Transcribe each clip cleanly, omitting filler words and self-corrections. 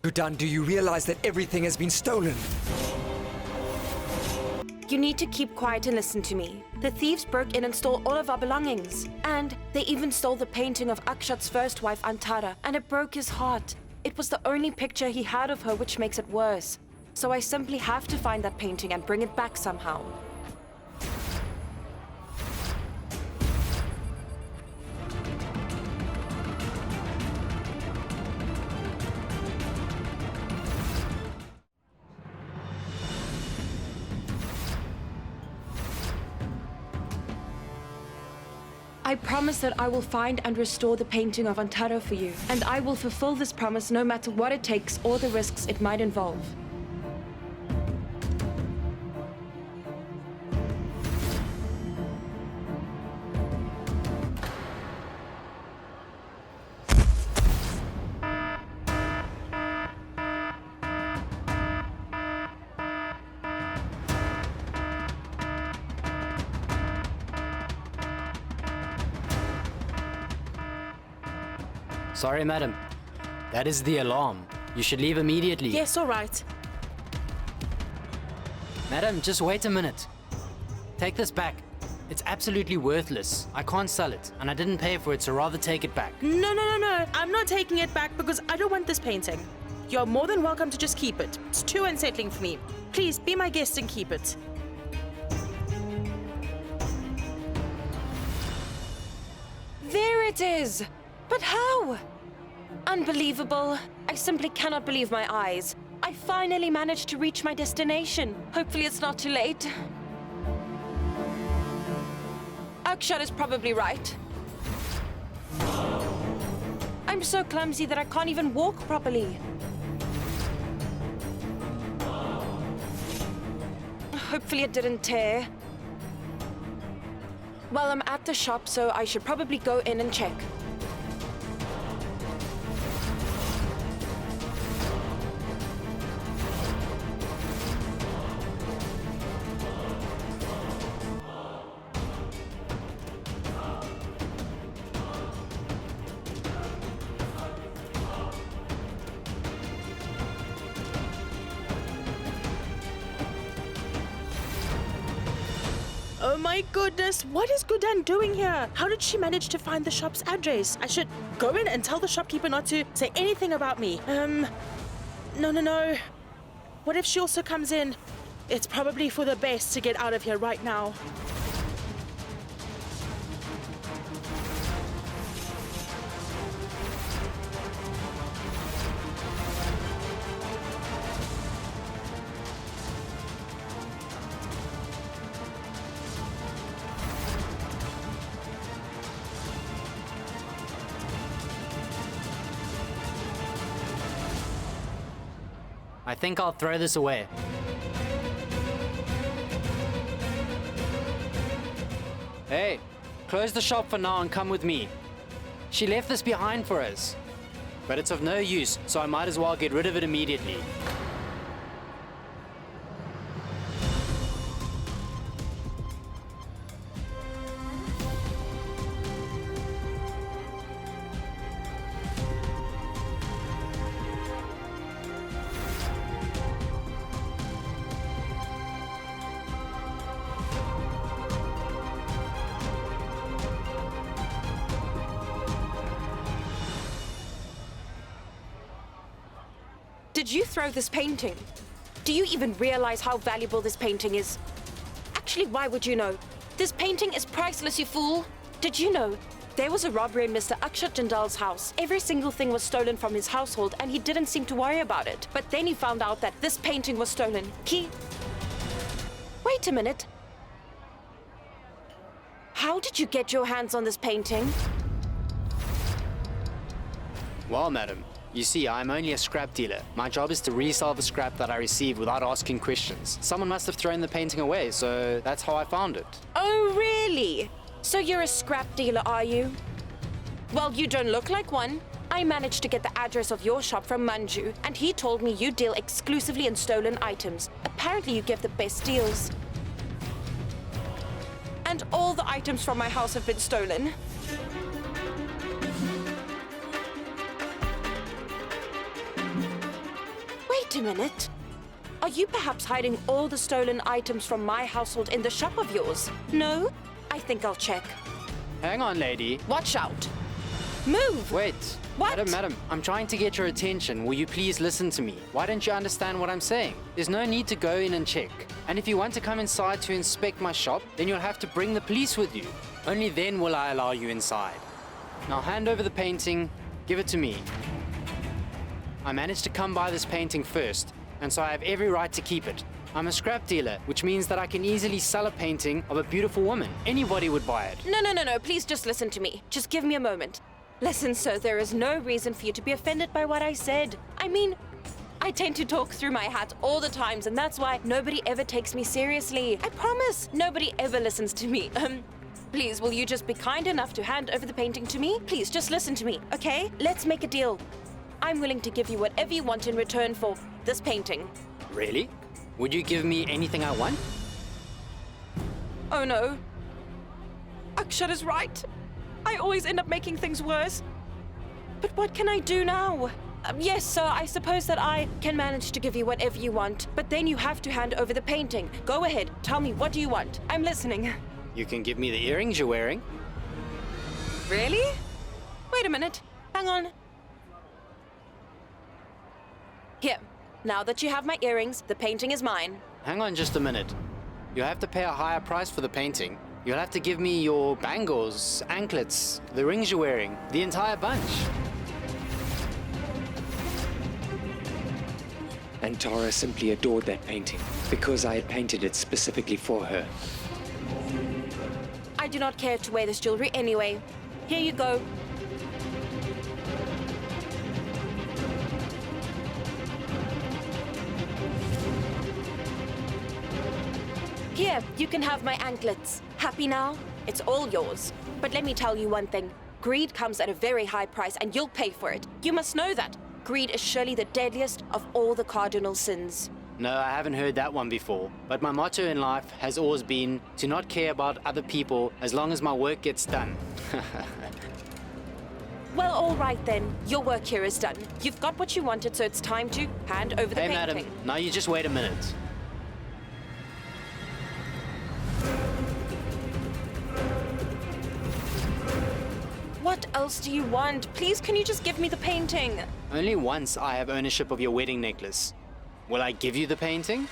Guddan, do you realize that everything has been stolen? You need to keep quiet and listen to me. The thieves broke in and stole all of our belongings. And they even stole the painting of Akshat's first wife, Antara, and it broke his heart. It was the only picture he had of her, which makes it worse. So I simply have to find that painting and bring it back somehow. I promise that I will find and restore the painting of Antara for you, and I will fulfill this promise no matter what it takes or the risks it might involve. Sorry, madam. That is the alarm. You should leave immediately. Yes, all right. Madam, just wait a minute. Take this back. It's absolutely worthless. I can't sell it, and I didn't pay for it, so rather take it back. No. I'm not taking it back because I don't want this painting. You're more than welcome to just keep it. It's too unsettling for me. Please, be my guest and keep it. There it is! But how? Unbelievable. I simply cannot believe my eyes. I finally managed to reach my destination. Hopefully it's not too late. Akshat is probably right. I'm so clumsy that I can't even walk properly. Hopefully it didn't tear. Well, I'm at the shop, so I should probably go in and check. Oh my goodness, what is Guddan doing here? How did she manage to find the shop's address? I should go in and tell the shopkeeper not to say anything about me. No. What if she also comes in? It's probably for the best to get out of here right now. I think I'll throw this away. Hey, close the shop for now and come with me. She left this behind for us. But it's of no use, so I might as well get rid of it immediately. Did you throw this painting? Do you even realize how valuable this painting is? Actually, why would you know? This painting is priceless, you fool. Did you know? There was a robbery in Mr. Akshat Jindal's house. Every single thing was stolen from his household, and he didn't seem to worry about it. But then he found out that this painting was stolen. Wait a minute. How did you get your hands on this painting? Well, madam, you see, I'm only a scrap dealer. My job is to resell the scrap that I receive without asking questions. Someone must have thrown the painting away, so that's how I found it. Oh, really? So you're a scrap dealer, are you? Well, you don't look like one. I managed to get the address of your shop from Manju, and he told me you deal exclusively in stolen items. Apparently you give the best deals. And all the items from my house have been stolen. Wait a minute. Are you perhaps hiding all the stolen items from my household in the shop of yours? No? I think I'll check. Hang on, lady. Watch out. Move! Wait. What? Madam, I'm trying to get your attention. Will you please listen to me? Why don't you understand what I'm saying? There's no need to go in and check. And if you want to come inside to inspect my shop, then you'll have to bring the police with you. Only then will I allow you inside. Now hand over the painting, give it to me. I managed to come by this painting first, and so I have every right to keep it. I'm a scrap dealer, which means that I can easily sell a painting of a beautiful woman. Anybody would buy it. No. Please just listen to me. Just give me a moment. Listen, sir, there is no reason for you to be offended by what I said. I mean, I tend to talk through my hat all the times, and that's why nobody ever takes me seriously. I promise, nobody ever listens to me. Please, will you just be kind enough to hand over the painting to me? Please, just listen to me, okay? Let's make a deal. I'm willing to give you whatever you want in return for this painting. Really? Would you give me anything I want? Oh no. Akshat is right. I always end up making things worse. But what can I do now? Yes, sir, I suppose that I can manage to give you whatever you want, but then you have to hand over the painting. Go ahead, tell me, what do you want? I'm listening. You can give me the earrings you're wearing. Really? Wait a minute. Hang on. Here, now that you have my earrings, the painting is mine. Hang on just a minute. You'll have to pay a higher price for the painting. You'll have to give me your bangles, anklets, the rings you're wearing, the entire bunch. And Tara simply adored that painting because I had painted it specifically for her. I do not care to wear this jewelry anyway. Here you go. Here, you can have my anklets. Happy now? It's all yours. But let me tell you one thing. Greed comes at a very high price, and you'll pay for it. You must know that. Greed is surely the deadliest of all the cardinal sins. No, I haven't heard that one before. But my motto in life has always been to not care about other people as long as my work gets done. Well, all right then. Your work here is done. You've got what you wanted, so it's time to hand over the Hey, painting. madam, now you just wait a minute. What else do you want? Please, can you just give me the painting? Only once I have ownership of your wedding necklace. Will I give you the painting?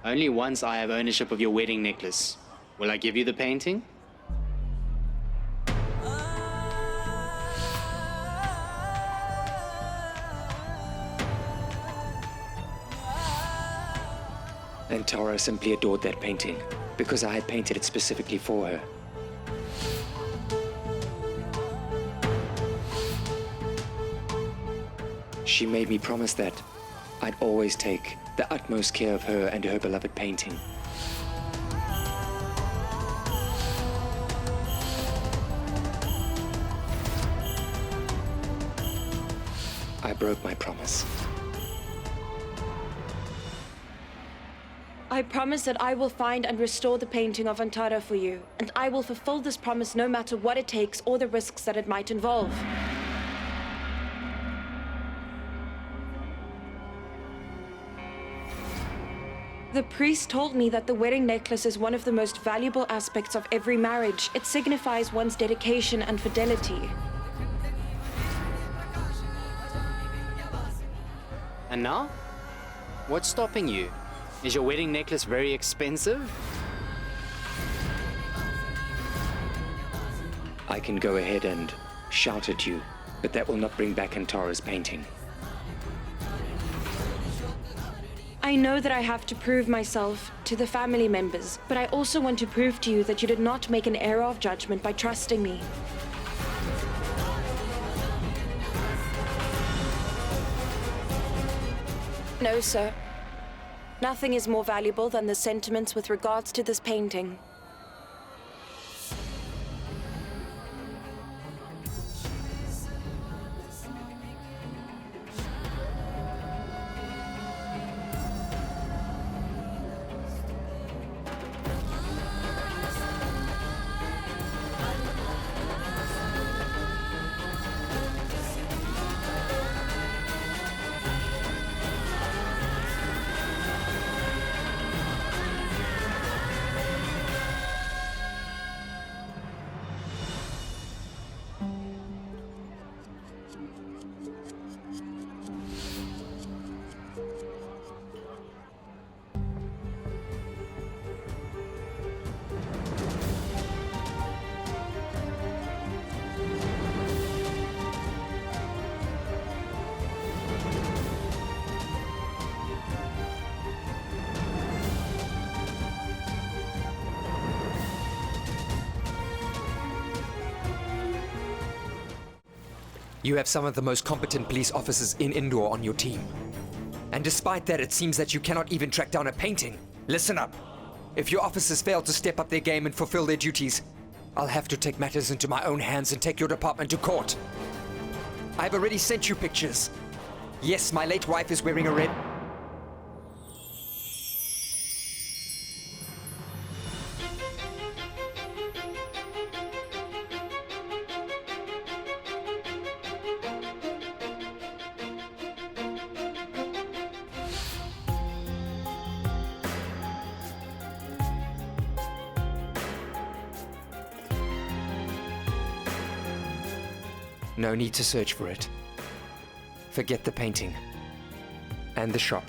Only once I have ownership of your wedding necklace. Will I give you the painting? And Tara simply adored that painting because I had painted it specifically for her. She made me promise that I'd always take the utmost care of her and her beloved painting. I broke my promise. I promise that I will find and restore the painting of Antara for you, and I will fulfill this promise no matter what it takes or the risks that it might involve. The priest told me that the wedding necklace is one of the most valuable aspects of every marriage. It signifies one's dedication and fidelity. And now? What's stopping you? Is your wedding necklace very expensive? I can go ahead and shout at you, but that will not bring back Antara's painting. I know that I have to prove myself to the family members, but I also want to prove to you that you did not make an error of judgment by trusting me. No, sir. Nothing is more valuable than the sentiments with regards to this painting. You have some of the most competent police officers in Indore on your team. And despite that, it seems that you cannot even track down a painting. Listen up. If your officers fail to step up their game and fulfill their duties, I'll have to take matters into my own hands and take your department to court. I've already sent you pictures. Yes, my late wife is wearing a red... No need to search for it. Forget the painting. And the shop.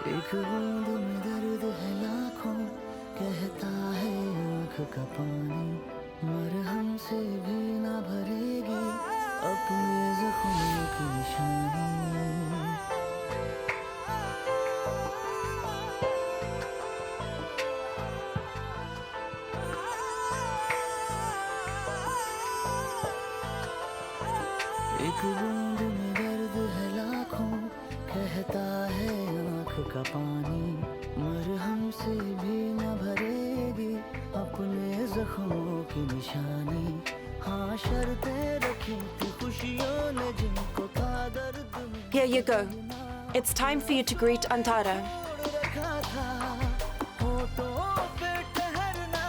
एक बूंद में दर्द है लाखों, कहता है आँख का पानी, मरहम से भी ना भरेगी अपने जख्मों की निशानी। एक बूंद में दर्द है लाखों, कहता है आँख का पानी, मरहम से भी न भरेगी अपने जख्मों की निशानी। हाँ शर्तें रखी थी खुशियों ने जिनको था दर्द में। Here you go. It's time for you to greet Antara. रखा था होठों पे ठहरना।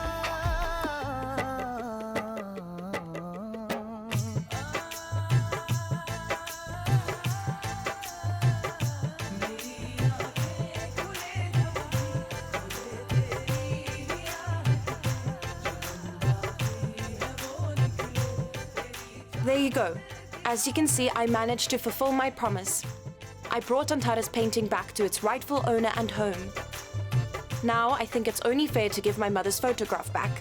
There you go. As you can see, I managed to fulfill my promise. I brought Antara's painting back to its rightful owner and home. Now, I think it's only fair to give my mother's photograph back.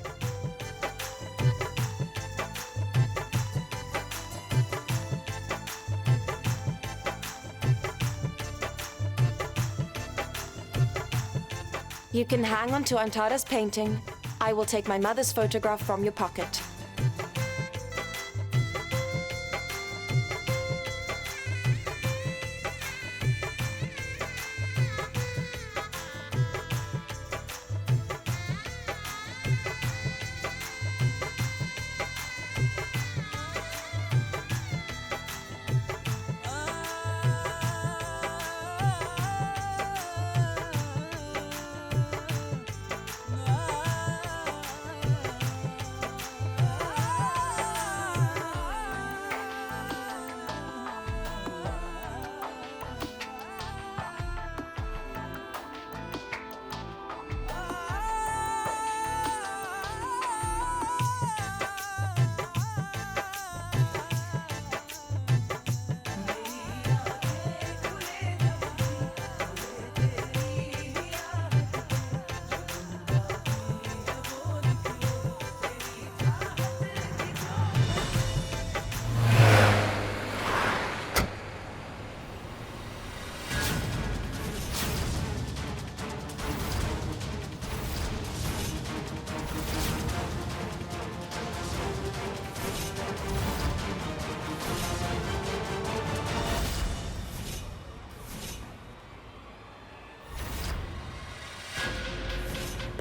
You can hang on to Antara's painting. I will take my mother's photograph from your pocket.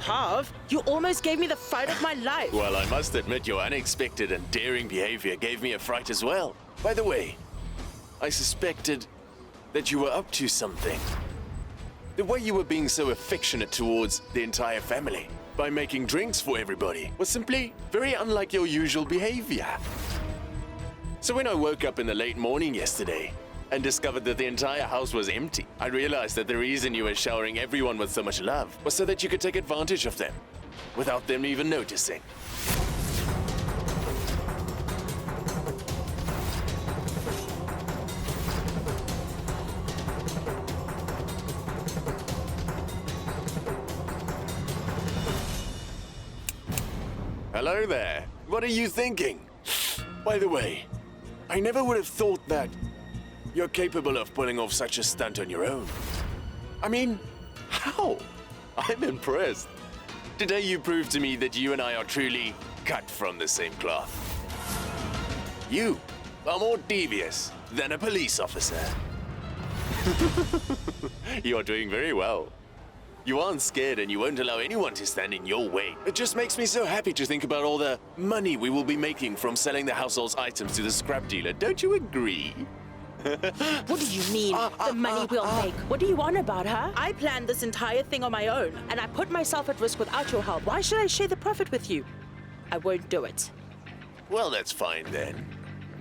Pav, you almost gave me the fright of my life. Well, I must admit your unexpected and daring behavior gave me a fright as well. By the way, I suspected that you were up to something. The way you were being so affectionate towards the entire family by making drinks for everybody was simply very unlike your usual behavior. So when I woke up in the late morning yesterday and discovered that the entire house was empty, I realized that the reason you were showering everyone with so much love was so that you could take advantage of them, without them even noticing. Hello there. What are you thinking? By the way, I never would have thought that you're capable of pulling off such a stunt on your own. I mean, how? I'm impressed. Today you proved to me that you and I are truly cut from the same cloth. You are more devious than a police officer. You're doing very well. You aren't scared and you won't allow anyone to stand in your way. It just makes me so happy to think about all the money we will be making from selling the household's items to the scrap dealer. Don't you agree? What do you mean, the money we'll make? What do you want about, huh? I planned this entire thing on my own, and I put myself at risk without your help. Why should I share the profit with you? I won't do it. Well, that's fine then.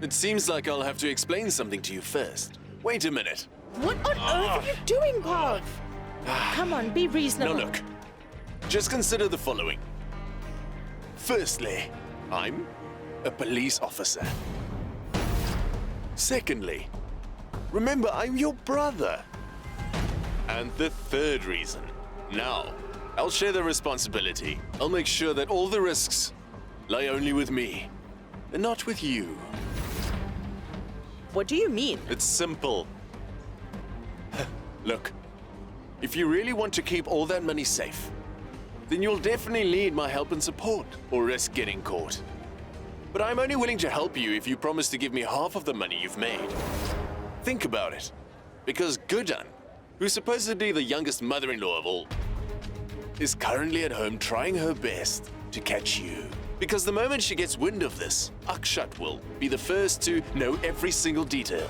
It seems like I'll have to explain something to you first. Wait a minute. What on earth are you doing, Pav? Come on, be reasonable. Now look, just consider the following. Firstly, I'm a police officer. Secondly, remember, I'm your brother. And the third reason, now, I'll share the responsibility. I'll make sure that all the risks lie only with me, and not with you. What do you mean? It's simple. Look, if you really want to keep all that money safe, then you'll definitely need my help and support, or risk getting caught. But I'm only willing to help you if you promise to give me half of the money you've made. Think about it. Because Guddan, who's supposedly the youngest mother-in-law of all, is currently at home trying her best to catch you. Because the moment she gets wind of this, Akshat will be the first to know every single detail.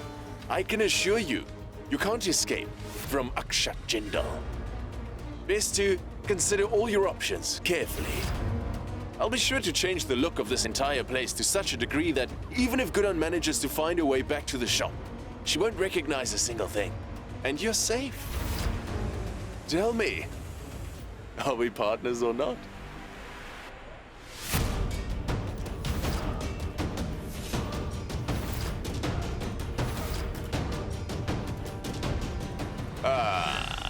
I can assure you, you can't escape from Akshat Jindal. Best to consider all your options carefully. I'll be sure to change the look of this entire place to such a degree that even if Guddan manages to find her way back to the shop, she won't recognize a single thing. And you're safe. Tell me, are we partners or not?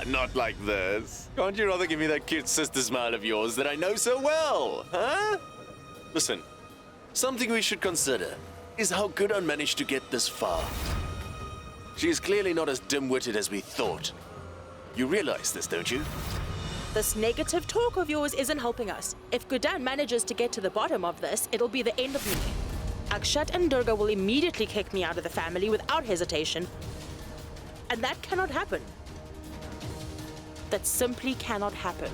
Not like this. Can't you rather give me that cute sister smile of yours that I know so well, huh? Listen, something we should consider is how Guddan managed to get this far. She is clearly not as dim-witted as we thought. You realize this, don't you? This negative talk of yours isn't helping us. If Guddan manages to get to the bottom of this, it'll be the end of me. Akshat and Durga will immediately kick me out of the family without hesitation. And that cannot happen. That simply cannot happen.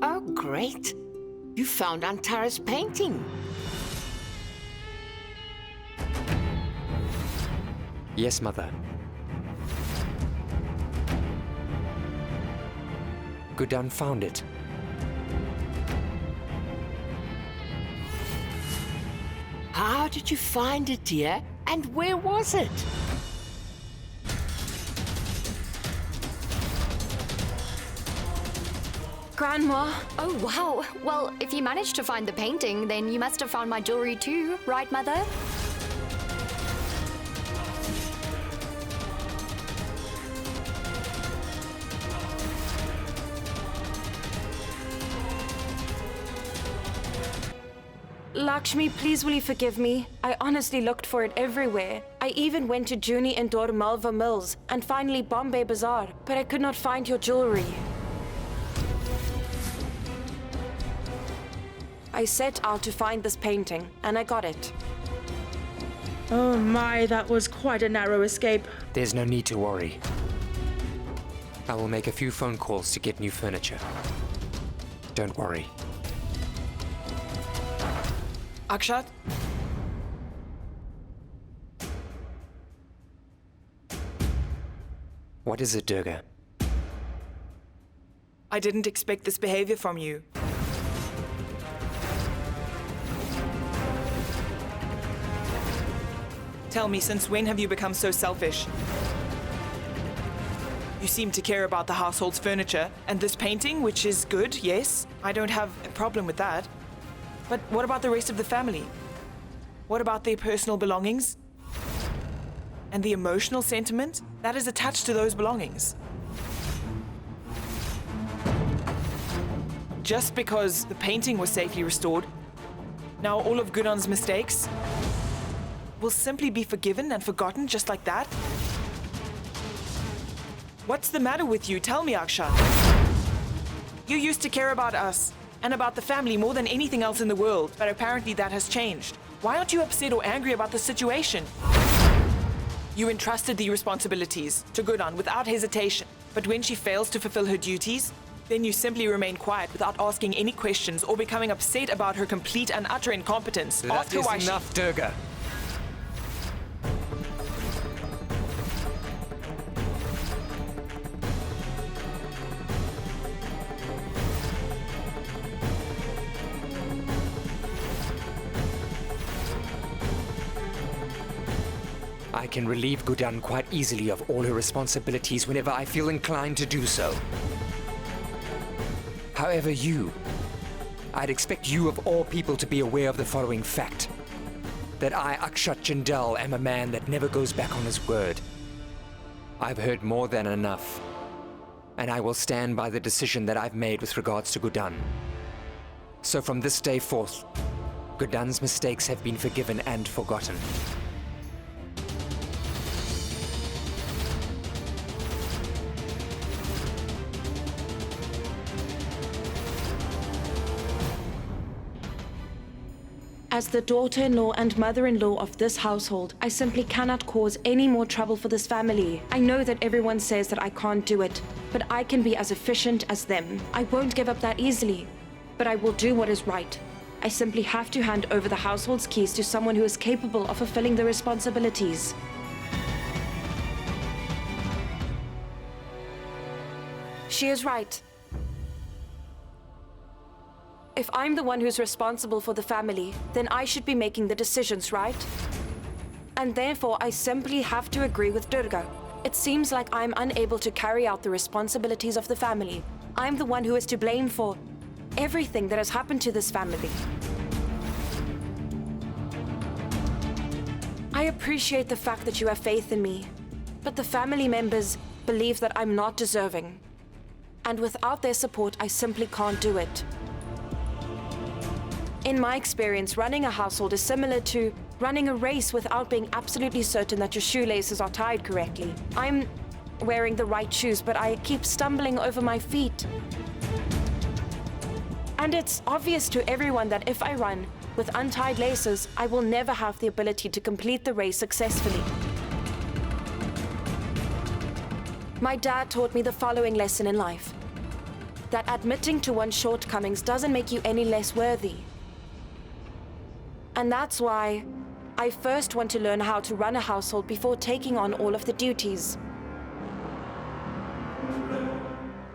Oh, great. You found Antara's painting. Yes, Mother. Guddan found it. How did you find it, dear? And where was it? Grandma, Oh, wow. Well, if you managed to find the painting, then you must have found my jewelry too, right, Mother? Lakshmi, please will you forgive me? I honestly looked for it everywhere. I even went to Juni and Dor Malva Mills and finally Bombay Bazaar, but I could not find your jewelry. I set out to find this painting, and I got it. Oh my, that was quite a narrow escape. There's no need to worry. I will make a few phone calls to get new furniture. Don't worry. Akshat? What is it, Durga? I didn't expect this behavior from you. Tell me, since when have you become so selfish? You seem to care about the household's furniture and this painting, which is good, yes. I don't have a problem with that. But what about the rest of the family? What about their personal belongings? And the emotional sentiment that is attached to those belongings? Just because the painting was safely restored, now all of Guddan's mistakes will simply be forgiven and forgotten just like that? What's the matter with you? Tell me, Akshat. You used to care about us and about the family more than anything else in the world, but apparently that has changed. Why aren't you upset or angry about the situation? You entrusted the responsibilities to Guddan without hesitation, but when she fails to fulfill her duties, then you simply remain quiet without asking any questions or becoming upset about her complete and utter incompetence. That is enough, Durga. I can relieve Guddan quite easily of all her responsibilities whenever I feel inclined to do so. However, I'd expect you of all people to be aware of the following fact. That I, Akshat Jindal, am a man that never goes back on his word. I've heard more than enough, and I will stand by the decision that I've made with regards to Guddan. So from this day forth, Guddan's mistakes have been forgiven and forgotten. As the daughter-in-law and mother-in-law of this household, I simply cannot cause any more trouble for this family. I know that everyone says that I can't do it, but I can be as efficient as them. I won't give up that easily, but I will do what is right. I simply have to hand over the household's keys to someone who is capable of fulfilling the responsibilities. She is right. If I'm the one who's responsible for the family, then I should be making the decisions, right? And therefore, I simply have to agree with Durga. It seems like I'm unable to carry out the responsibilities of the family. I'm the one who is to blame for everything that has happened to this family. I appreciate the fact that you have faith in me, but the family members believe that I'm not deserving. And without their support, I simply can't do it. In my experience, running a household is similar to running a race without being absolutely certain that your shoelaces are tied correctly. I'm wearing the right shoes, but I keep stumbling over my feet. And it's obvious to everyone that if I run with untied laces, I will never have the ability to complete the race successfully. My dad taught me the following lesson in life: that admitting to one's shortcomings doesn't make you any less worthy. And that's why I first want to learn how to run a household before taking on all of the duties.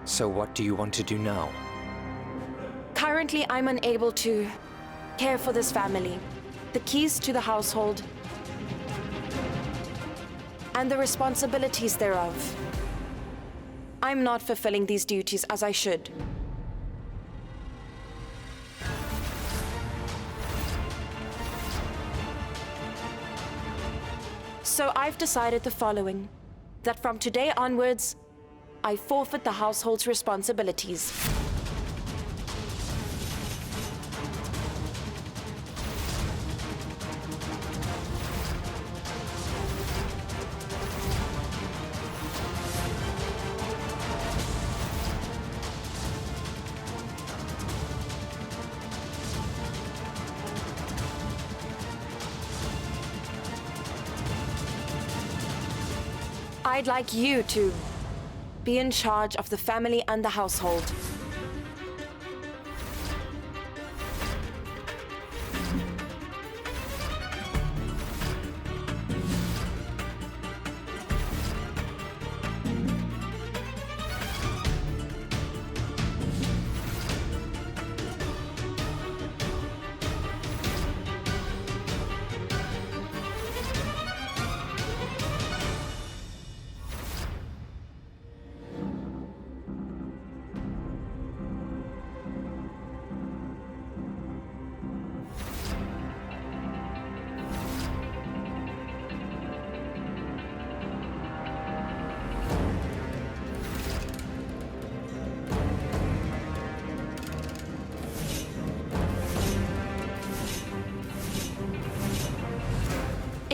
So what do you want to do now? Currently, I'm unable to care for this family, the keys to the household, and the responsibilities thereof. I'm not fulfilling these duties as I should. So I've decided the following: that from today onwards, I forfeit the household's responsibilities. I'd like you to be in charge of the family and the household.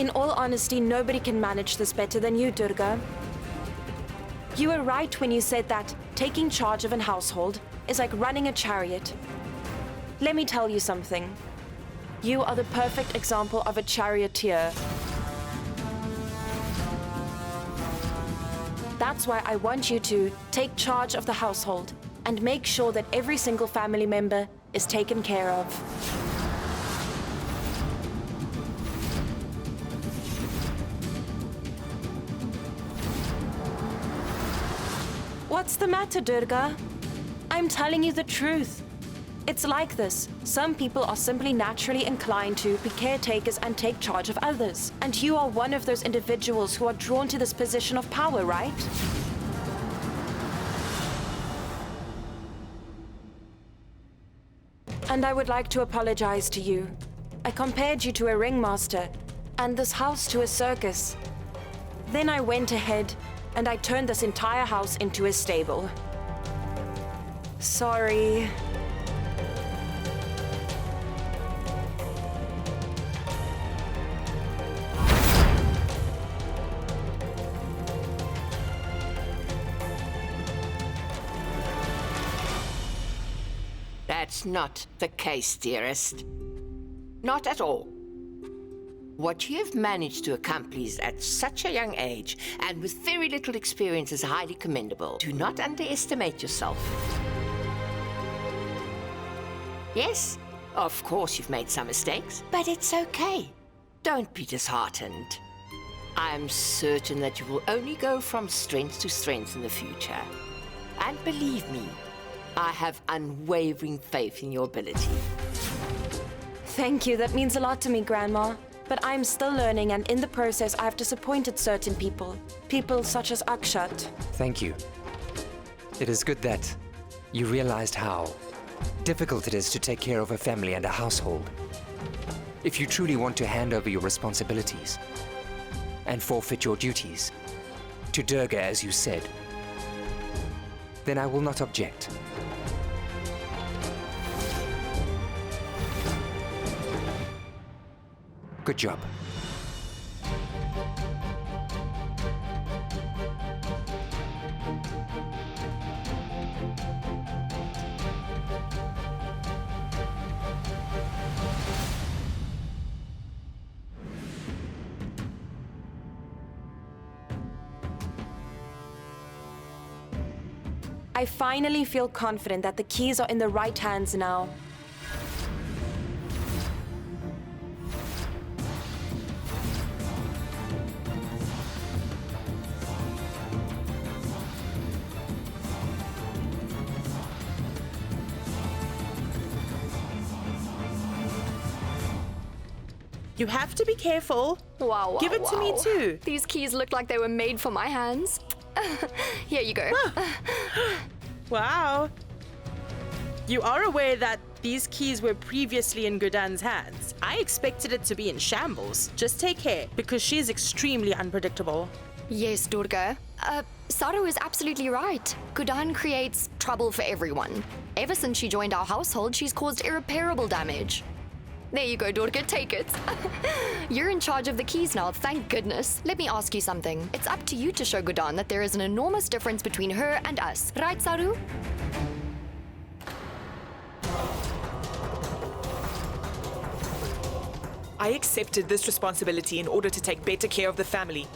In all honesty, nobody can manage this better than you, Durga. You were right when you said that taking charge of a household is like running a chariot. Let me tell you something. You are the perfect example of a charioteer. That's why I want you to take charge of the household and make sure that every single family member is taken care of. What's the matter, Durga? I'm telling you the truth. It's like this. Some people are simply naturally inclined to be caretakers and take charge of others. And you are one of those individuals who are drawn to this position of power, right? And I would like to apologize to you. I compared you to a ringmaster and this house to a circus. Then I went ahead and I turned this entire house into a stable. Sorry. That's not the case, dearest. Not at all. What you have managed to accomplish at such a young age and with very little experience is highly commendable. Do not underestimate yourself. Yes, of course you've made some mistakes, but it's okay. Don't be disheartened. I am certain that you will only go from strength to strength in the future. And believe me, I have unwavering faith in your ability. Thank you, that means a lot to me, Grandma. But I'm still learning, and in the process, I've disappointed certain people. People such as Akshat. Thank you. It is good that you realized how difficult it is to take care of a family and a household. If you truly want to hand over your responsibilities and forfeit your duties to Durga, as you said, then I will not object. Good job. I finally feel confident that the keys are in the right hands now. You have to be careful. Wow, Give it to me too. These keys look like they were made for my hands. Here you go. Wow. You are aware that these keys were previously in Guddan's hands. I expected it to be in shambles. Just take care, because she is extremely unpredictable. Yes, Durga. Saru is absolutely right. Guddan creates trouble for everyone. Ever since she joined our household, she's caused irreparable damage. There you go, Durga, take it. You're in charge of the keys now, thank goodness. Let me ask you something. It's up to you to show Guddan that there is an enormous difference between her and us. Right, Saru? I accepted this responsibility in order to take better care of the family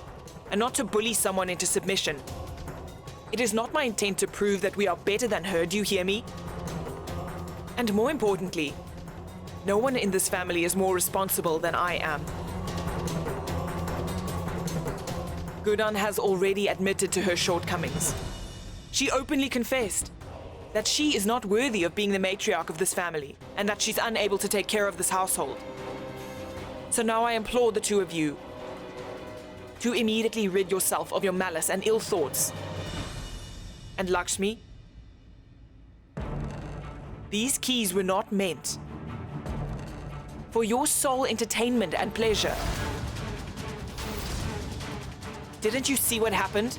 and not to bully someone into submission. It is not my intent to prove that we are better than her, do you hear me? And more importantly, no one in this family is more responsible than I am. Guddan has already admitted to her shortcomings. She openly confessed that she is not worthy of being the matriarch of this family and that she's unable to take care of this household. So now I implore the two of you to immediately rid yourself of your malice and ill thoughts. And Lakshmi, these keys were not meant for your sole entertainment and pleasure. Didn't you see what happened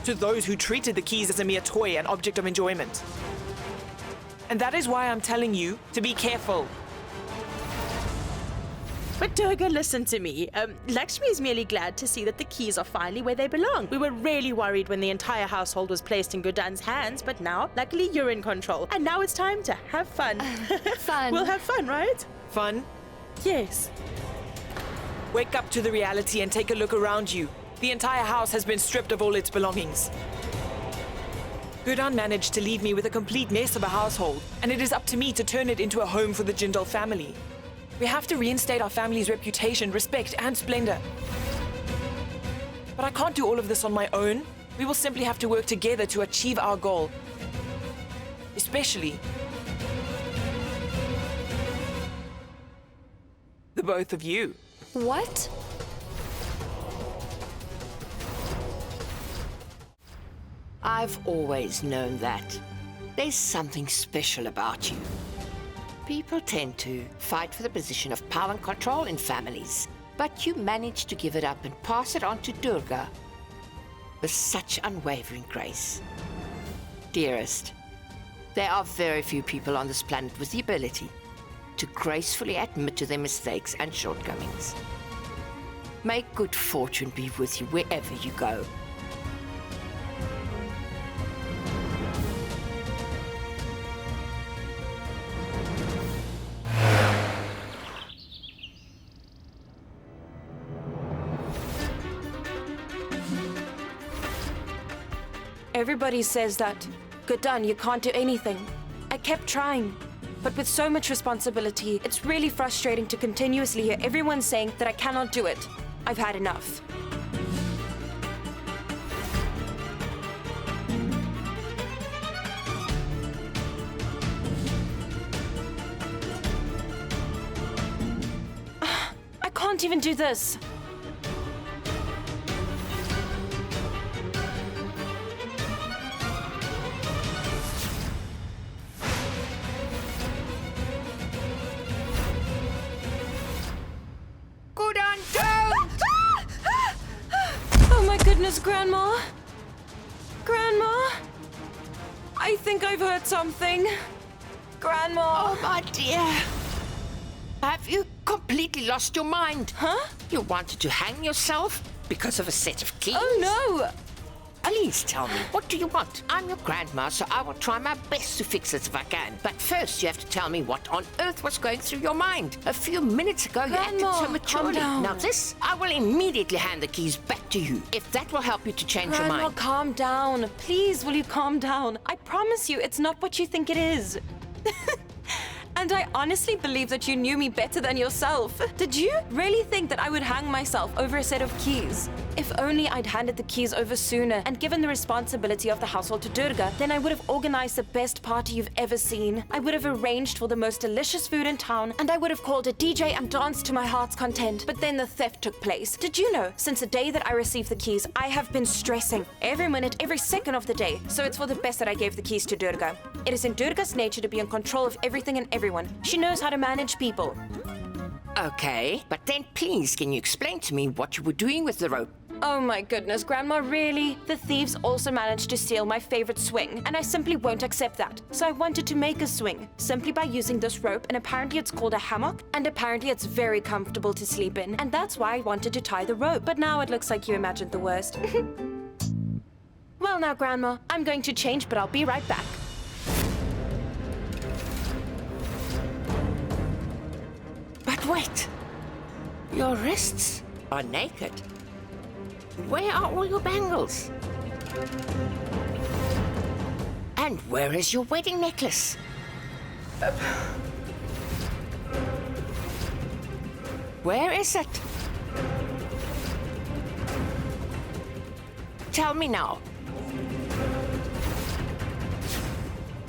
to those who treated the keys as a mere toy and object of enjoyment? And that is why I'm telling you to be careful. But Durga, listen to me. Lakshmi is merely glad to see that the keys are finally where they belong. We were really worried when the entire household was placed in Guddan's hands, but now, luckily, you're in control. And now it's time to have fun. Fun. We'll have fun, right? Fun? Yes. Wake up to the reality and take a look around you. The entire house has been stripped of all its belongings. Guddan managed to leave me with a complete mess of a household, and it is up to me to turn it into a home for the Jindal family. We have to reinstate our family's reputation, respect, and splendor. But I can't do all of this on my own. We will simply have to work together to achieve our goal. Especially the both of you. What? I've always known that. There's something special about you. People tend to fight for the position of power and control in families, but you manage to give it up and pass it on to Durga with such unwavering grace. Dearest, there are very few people on this planet with the ability to gracefully admit to their mistakes and shortcomings. May good fortune be with you wherever you go. Everybody says that. Guddan, you can't do anything. I kept trying. But with so much responsibility, it's really frustrating to continuously hear everyone saying that I cannot do it. I've had enough. I can't even do this. Grandma? Grandma? I think I've heard something. Grandma? Oh, my dear. Have you completely lost your mind? Huh? You wanted to hang yourself because of a set of keys? Oh, no. Please tell me, what do you want? I'm your grandma, so I will try my best to fix this if I can. But first, you have to tell me what on earth was going through your mind. A few minutes ago, you acted so maturely. Now this, I will immediately hand the keys back to you, if that will help you to change your mind. Grandma, calm down. Please, will you calm down? I promise you, it's not what you think it is. And I honestly believe that you knew me better than yourself. Did you really think that I would hang myself over a set of keys? If only I'd handed the keys over sooner and given the responsibility of the household to Durga, then I would have organized the best party you've ever seen. I would have arranged for the most delicious food in town, and I would have called a DJ and danced to my heart's content. But then the theft took place. Did you know, since the day that I received the keys, I have been stressing every minute, every second of the day. So it's for the best that I gave the keys to Durga. It is in Durga's nature to be in control of everything and everyone. She knows how to manage people. Okay, but then please can you explain to me what you were doing with the rope? Oh my goodness, Grandma, really? The thieves also managed to steal my favorite swing, and I simply won't accept that. So I wanted to make a swing, simply by using this rope, and apparently it's called a hammock, and apparently it's very comfortable to sleep in, and that's why I wanted to tie the rope. But now it looks like you imagined the worst. Well now, Grandma, I'm going to change, but I'll be right back. But wait, your wrists are naked. Where are all your bangles? And where is your wedding necklace? Where is it? Tell me now.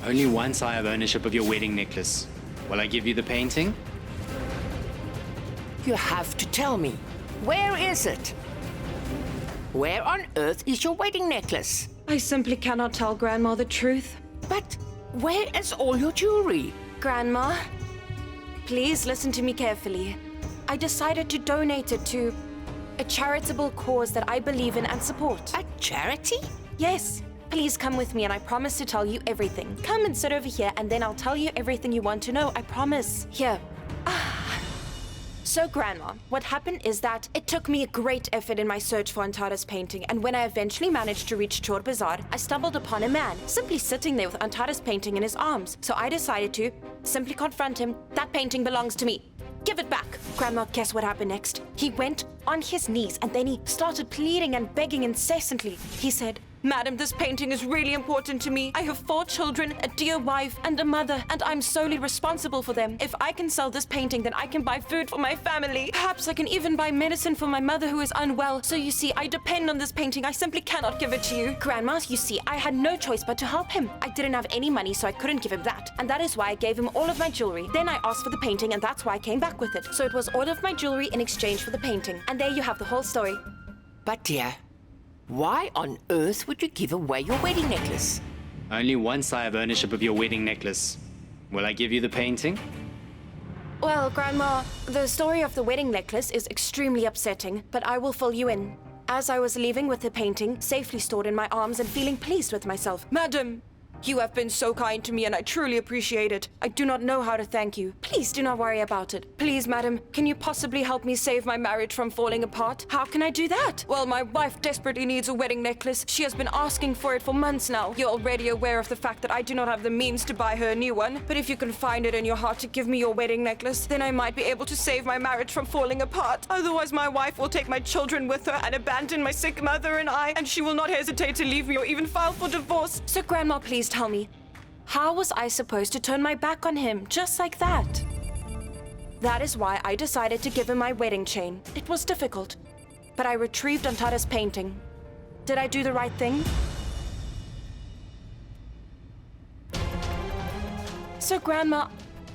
Only once I have ownership of your wedding necklace. Will I give you the painting? You have to tell me. Where is it? Where on earth is your wedding necklace? I simply cannot tell Grandma the truth. But where is all your jewelry? Grandma, please listen to me carefully. I decided to donate it to a charitable cause that I believe in and support. A charity? Yes. Please come with me and I promise to tell you everything. Come and sit over here and then I'll tell you everything you want to know. I promise. Here. So, Grandma, what happened is that it took me a great effort in my search for Antara's painting, and when I eventually managed to reach Chor Bazaar, I stumbled upon a man simply sitting there with Antara's painting in his arms. So I decided to simply confront him. That painting belongs to me. Give it back. Grandma, guess what happened next? He went on his knees and then he started pleading and begging incessantly. He said, "Madam, this painting is really important to me. I have 4 children, a dear wife, and a mother, and I'm solely responsible for them. If I can sell this painting, then I can buy food for my family. Perhaps I can even buy medicine for my mother who is unwell. So you see, I depend on this painting. I simply cannot give it to you." Grandma, you see, I had no choice but to help him. I didn't have any money, so I couldn't give him that. And that is why I gave him all of my jewelry. Then I asked for the painting, and that's why I came back with it. So it was all of my jewelry in exchange for the painting. And there you have the whole story. But dear, why on earth would you give away your wedding necklace? Only once I have ownership of your wedding necklace. Will I give you the painting? Well, Grandma, the story of the wedding necklace is extremely upsetting, but I will fill you in. As I was leaving with the painting, safely stored in my arms and feeling pleased with myself, "Madam, you have been so kind to me and I truly appreciate it. I do not know how to thank you. Please do not worry about it. Please, madam, can you possibly help me save my marriage from falling apart? How can I do that? Well, my wife desperately needs a wedding necklace. She has been asking for it for months now. You're already aware of the fact that I do not have the means to buy her a new one. But if you can find it in your heart to give me your wedding necklace, then I might be able to save my marriage from falling apart. Otherwise, my wife will take my children with her and abandon my sick mother and she will not hesitate to leave me or even file for divorce. So, Grandma, please tell me, how was I supposed to turn my back on him just like that? That is why I decided to give him my wedding chain. It was difficult, but I retrieved Antara's painting. Did I do the right thing? So, Grandma,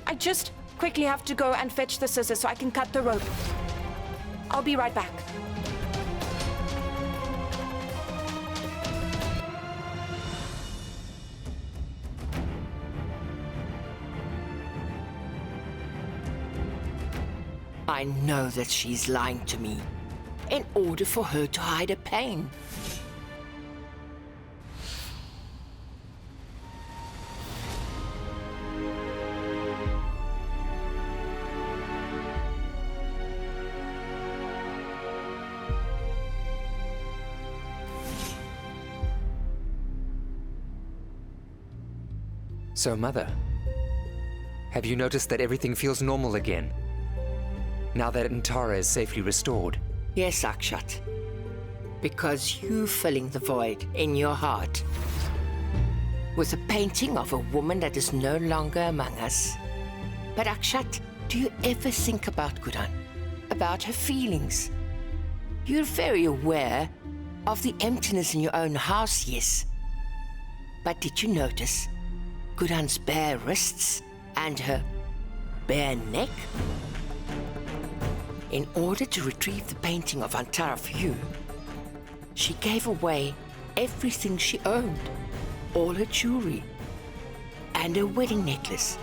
I just quickly have to go and fetch the scissors so I can cut the rope. I'll be right back. I know that she's lying to me in order for her to hide her pain. So, Mother, have you noticed that everything feels normal again? Now that Antara is safely restored? Yes, Akshat. Because you filling the void in your heart with a painting of a woman that is no longer among us. But Akshat, do you ever think about Guddan? About her feelings? You're very aware of the emptiness in your own house, yes. But did you notice Guddan's bare wrists and her bare neck? In order to retrieve the painting of Antara for you, she gave away everything she owned, all her jewelry, and her wedding necklace.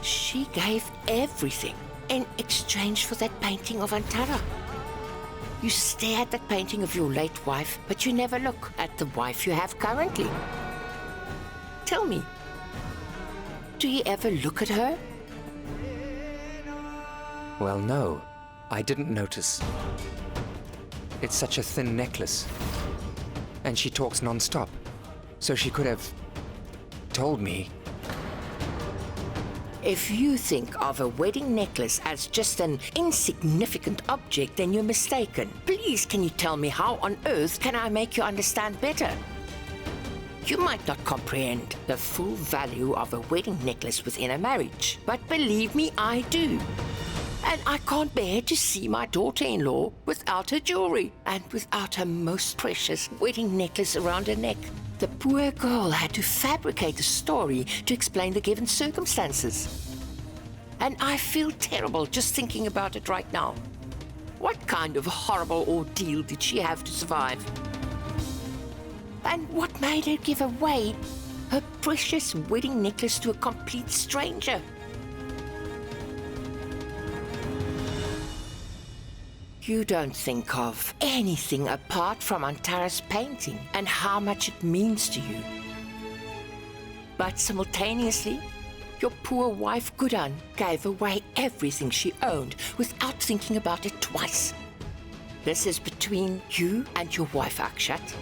She gave everything in exchange for that painting of Antara. You stare at that painting of your late wife, but you never look at the wife you have currently. Tell me, do you ever look at her? Well, no, I didn't notice. It's such a thin necklace. And she talks non-stop. So she could have told me. If you think of a wedding necklace as just an insignificant object, then you're mistaken. Please, can you tell me how on earth can I make you understand better? You might not comprehend the full value of a wedding necklace within a marriage, but believe me, I do. And I can't bear to see my daughter-in-law without her jewelry and without her most precious wedding necklace around her neck. The poor girl had to fabricate a story to explain the given circumstances. And I feel terrible just thinking about it right now. What kind of horrible ordeal did she have to survive? And what made her give away her precious wedding necklace to a complete stranger? You don't think of anything apart from Antara's painting and how much it means to you. But simultaneously, Your poor wife, Guddan, gave away everything she owned without thinking about it twice. This is between you and your wife, Akshat.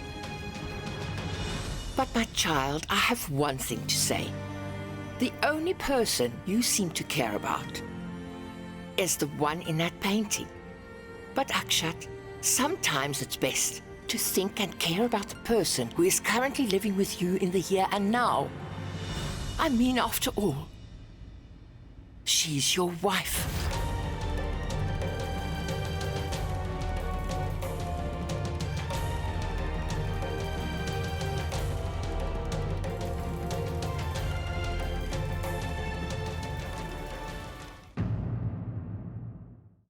But my child, I have one thing to say. The only person you seem to care about is the one in that painting. But Akshat, sometimes it's best to think and care about the person who is currently living with you in the here and now. I mean, after all, she's your wife.